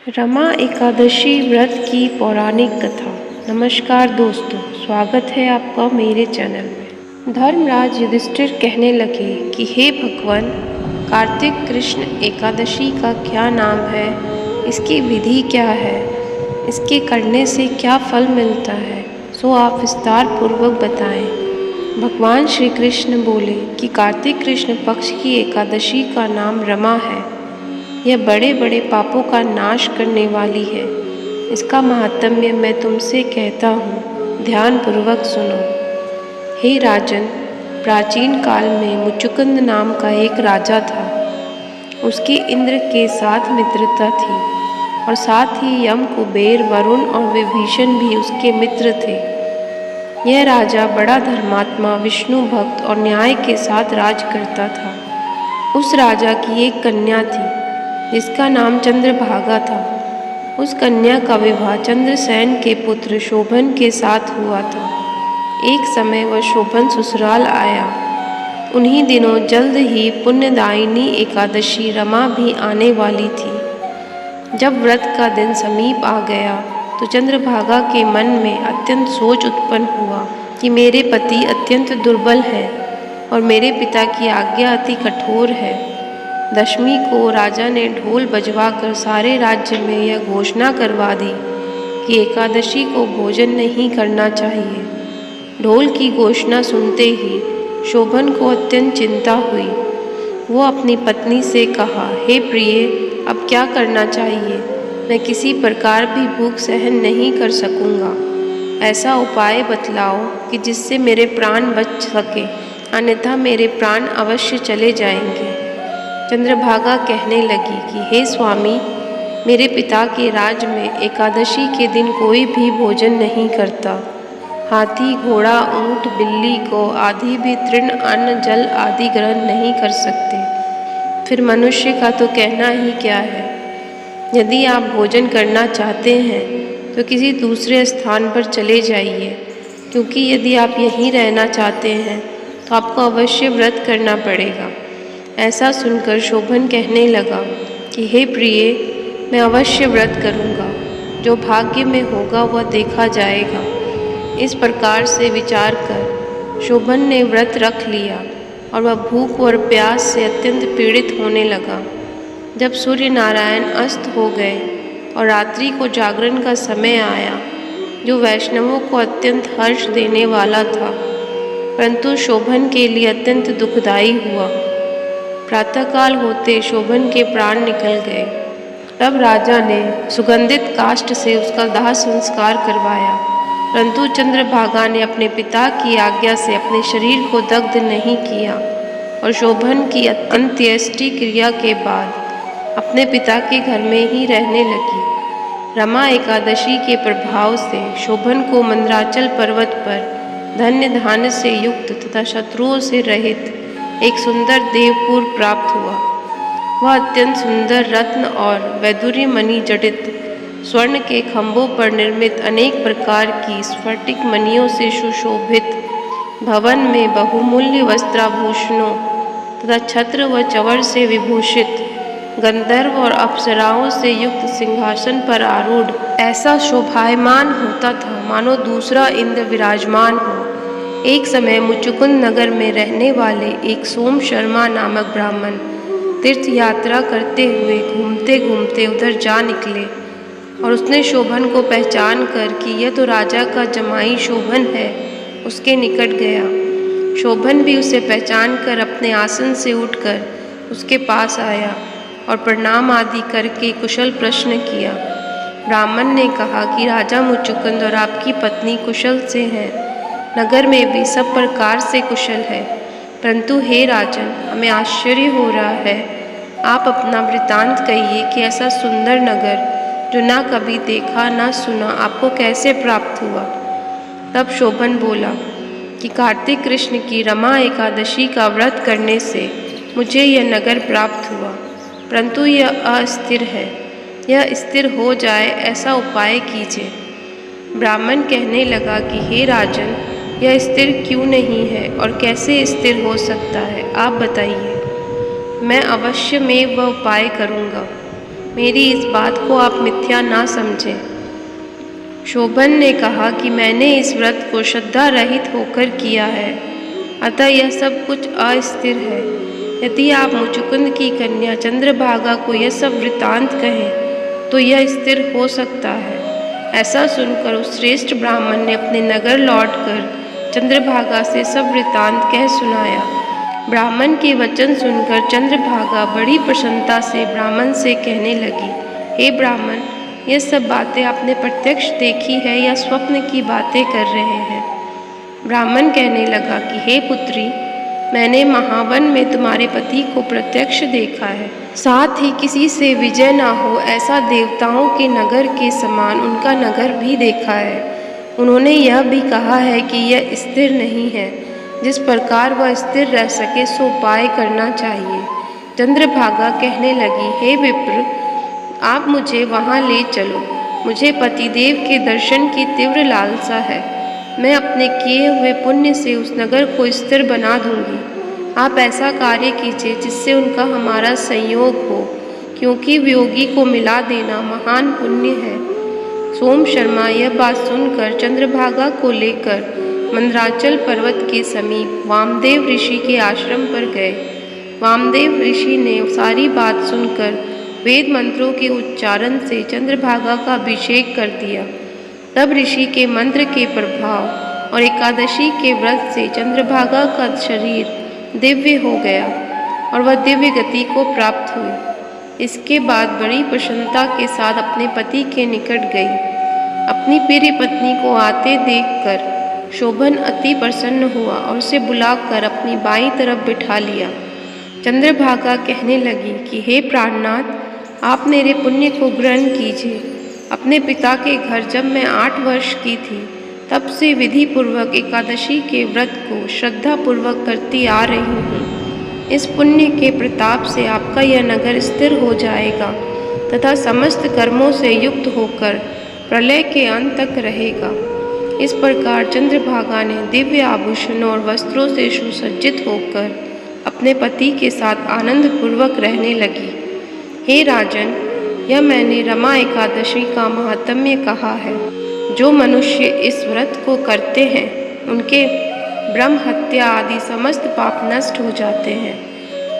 रमा एकादशी व्रत की पौराणिक कथा। नमस्कार दोस्तों, स्वागत है आपका मेरे चैनल में। धर्मराज युधिष्ठिर कहने लगे कि हे भगवान, कार्तिक कृष्ण एकादशी का क्या नाम है, इसकी विधि क्या है, इसके करने से क्या फल मिलता है, सो आप विस्तार पूर्वक बताएं। भगवान श्री कृष्ण बोले कि कार्तिक कृष्ण पक्ष की एकादशी का नाम रमा है। यह बड़े बड़े पापों का नाश करने वाली है। इसका महात्म्य मैं तुमसे कहता हूँ, ध्यान पूर्वक सुनो। हे राजन, प्राचीन काल में मुचुकुंद नाम का एक राजा था। उसकी इंद्र के साथ मित्रता थी और साथ ही यम, कुबेर, वरुण और विभीषण भी उसके मित्र थे। यह राजा बड़ा धर्मात्मा, विष्णु भक्त और न्याय के साथ राज करता था। उस राजा की एक कन्या थी जिसका नाम चंद्रभागा था। उस कन्या का विवाह चंद्रसेन के पुत्र शोभन के साथ हुआ था। एक समय वह शोभन ससुराल आया। उन्हीं दिनों जल्द ही पुण्यदायिनी एकादशी रमा भी आने वाली थी। जब व्रत का दिन समीप आ गया तो चंद्रभागा के मन में अत्यंत सोच उत्पन्न हुआ कि मेरे पति अत्यंत दुर्बल है और मेरे पिता की आज्ञा अति कठोर है। दशमी को राजा ने ढोल बजवाकर सारे राज्य में यह घोषणा करवा दी कि एकादशी को भोजन नहीं करना चाहिए। ढोल की घोषणा सुनते ही शोभन को अत्यंत चिंता हुई। वो अपनी पत्नी से कहा, हे प्रिय, अब क्या करना चाहिए? मैं किसी प्रकार भी भूख सहन नहीं कर सकूँगा। ऐसा उपाय बतलाओ कि जिससे मेरे प्राण बच सके, अन्यथा मेरे प्राण अवश्य चले जाएंगे। चंद्रभागा कहने लगी कि हे स्वामी, मेरे पिता के राज में एकादशी के दिन कोई भी भोजन नहीं करता। हाथी, घोड़ा, ऊंट, बिल्ली को आदि भी तृण, अन्न, जल आदि ग्रहण नहीं कर सकते। फिर मनुष्य का तो कहना ही क्या है। यदि आप भोजन करना चाहते हैं तो किसी दूसरे स्थान पर चले जाइए, क्योंकि यदि आप यहीं रहना चाहते हैं तो आपको अवश्य व्रत करना पड़ेगा। ऐसा सुनकर शोभन कहने लगा कि हे प्रिय, मैं अवश्य व्रत करूँगा। जो भाग्य में होगा वह देखा जाएगा। इस प्रकार से विचार कर शोभन ने व्रत रख लिया और वह भूख और प्यास से अत्यंत पीड़ित होने लगा। जब सूर्य नारायण अस्त हो गए और रात्रि को जागरण का समय आया, जो वैष्णवों को अत्यंत हर्ष देने वाला था, परंतु शोभन के लिए अत्यंत दुखदायी हुआ। प्रातःकाल होते शोभन के प्राण निकल गए। तब राजा ने सुगंधित काष्ठ से उसका दाह संस्कार करवाया, परंतु चंद्रभागा ने अपने पिता की आज्ञा से अपने शरीर को दग्ध नहीं किया और शोभन की अंत्येष्टि क्रिया के बाद अपने पिता के घर में ही रहने लगी। रमा एकादशी के प्रभाव से शोभन को मंदराचल पर्वत पर धन्य धान्य से युक्त तथा शत्रुओं से रहित एक सुंदर देवपुर प्राप्त हुआ। वह अत्यंत सुंदर रत्न और वैदुर्य मणि जडित स्वर्ण के खंभों पर निर्मित अनेक प्रकार की स्फटिक मणियों से सुशोभित भवन में बहुमूल्य वस्त्राभूषणों तथा छत्र व चवर से विभूषित गंधर्व और अप्सराओं से युक्त सिंहासन पर आरूढ़ ऐसा शोभायमान होता था मानो दूसरा इंद्र विराजमान हो। एक समय मुचुकुंद नगर में रहने वाले एक सोम शर्मा नामक ब्राह्मण तीर्थ यात्रा करते हुए घूमते घूमते उधर जा निकले और उसने शोभन को पहचान कर कि यह तो राजा का जमाई शोभन है, उसके निकट गया। शोभन भी उसे पहचान कर अपने आसन से उठकर उसके पास आया और प्रणाम आदि करके कुशल प्रश्न किया। ब्राह्मण ने कहा कि राजा मुचुकुंद और आपकी पत्नी कुशल से हैं। नगर में भी सब प्रकार से कुशल है, परंतु हे राजन, हमें आश्चर्य हो रहा है। आप अपना वृतांत कहिए कि ऐसा सुंदर नगर जो ना कभी देखा ना सुना आपको कैसे प्राप्त हुआ। तब शोभन बोला कि कार्तिक कृष्ण की रमा एकादशी का व्रत करने से मुझे यह नगर प्राप्त हुआ, परंतु यह अस्थिर है। यह स्थिर हो जाए ऐसा उपाय कीजिए। ब्राह्मण कहने लगा कि हे राजन, यह स्थिर क्यों नहीं है और कैसे स्थिर हो सकता है, आप बताइए। मैं अवश्य में वह उपाय करूँगा। मेरी इस बात को आप मिथ्या ना समझें। शोभन ने कहा कि मैंने इस व्रत को श्रद्धा रहित होकर किया है, अतः यह सब कुछ अस्थिर है। यदि आप मुचुकुंद की कन्या चंद्रभागा को यह सब वृतांत कहें तो यह स्थिर हो सकता है। ऐसा सुनकर उस श्रेष्ठ ब्राह्मण ने अपने नगर लौटकर चंद्रभागा से सब वृतांत कह सुनाया। ब्राह्मण के वचन सुनकर चंद्रभागा बड़ी प्रसन्नता से ब्राह्मण से कहने लगी, हे ब्राह्मण, ये सब बातें आपने प्रत्यक्ष देखी है या स्वप्न की बातें कर रहे हैं? ब्राह्मण कहने लगा कि हे पुत्री, मैंने महावन में तुम्हारे पति को प्रत्यक्ष देखा है। साथ ही किसी से विजय ना हो ऐसा देवताओं के नगर के समान उनका नगर भी देखा है। उन्होंने यह भी कहा है कि यह स्थिर नहीं है। जिस प्रकार वह स्थिर रह सके सो उपाय करना चाहिए। चंद्रभागा कहने लगी, हे विप्र, आप मुझे वहाँ ले चलो। मुझे पतिदेव के दर्शन की तीव्र लालसा है। मैं अपने किए हुए पुण्य से उस नगर को स्थिर बना दूंगी। आप ऐसा कार्य कीजिए जिससे उनका हमारा संयोग हो, क्योंकि वियोगी को मिला देना महान पुण्य है। सोम शर्मा यह बात सुनकर चंद्रभागा को लेकर मंदराचल पर्वत के समीप वामदेव ऋषि के आश्रम पर गए। वामदेव ऋषि ने सारी बात सुनकर वेद मंत्रों के उच्चारण से चंद्रभागा का अभिषेक कर दिया। तब ऋषि के मंत्र के प्रभाव और एकादशी के व्रत से चंद्रभागा का शरीर दिव्य हो गया और वह दिव्य गति को प्राप्त हुई। इसके बाद बड़ी प्रसन्नता के साथ अपने पति के निकट गई। अपनी प्रिय पत्नी को आते देखकर शोभन अति प्रसन्न हुआ और उसे बुलाकर अपनी बाईं तरफ बिठा लिया। चंद्रभागा कहने लगी कि हे प्राणनाथ, आप मेरे पुण्य को ग्रहण कीजिए। अपने पिता के घर जब मैं 8 वर्ष की थी तब से विधि पूर्वक एकादशी के व्रत को श्रद्धा पूर्वक करती आ रही हूँ। इस पुण्य के प्रताप से आपका यह नगर स्थिर हो जाएगा तथा समस्त कर्मों से युक्त होकर प्रलय के अंत तक रहेगा। इस प्रकार चंद्रभागा ने दिव्य आभूषणों और वस्त्रों से सुसज्जित होकर अपने पति के साथ आनंद पूर्वक रहने लगी। हे राजन, यह मैंने रमा एकादशी का महात्म्य कहा है। जो मनुष्य इस व्रत को करते हैं उनके ब्रह्म हत्या आदि समस्त पाप नष्ट हो जाते हैं।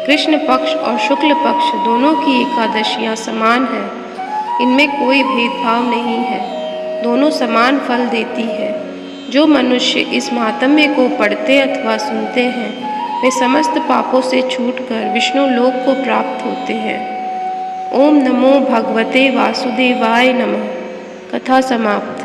कृष्ण पक्ष और शुक्ल पक्ष दोनों की एकादशियाँ समान हैं। इनमें कोई भेदभाव नहीं है, दोनों समान फल देती है। जो मनुष्य इस महात्म्य को पढ़ते अथवा सुनते हैं वे समस्त पापों से छूटकर विष्णु लोक को प्राप्त होते हैं। ओम नमो भगवते वासुदेवाय नमः। कथा समाप्त।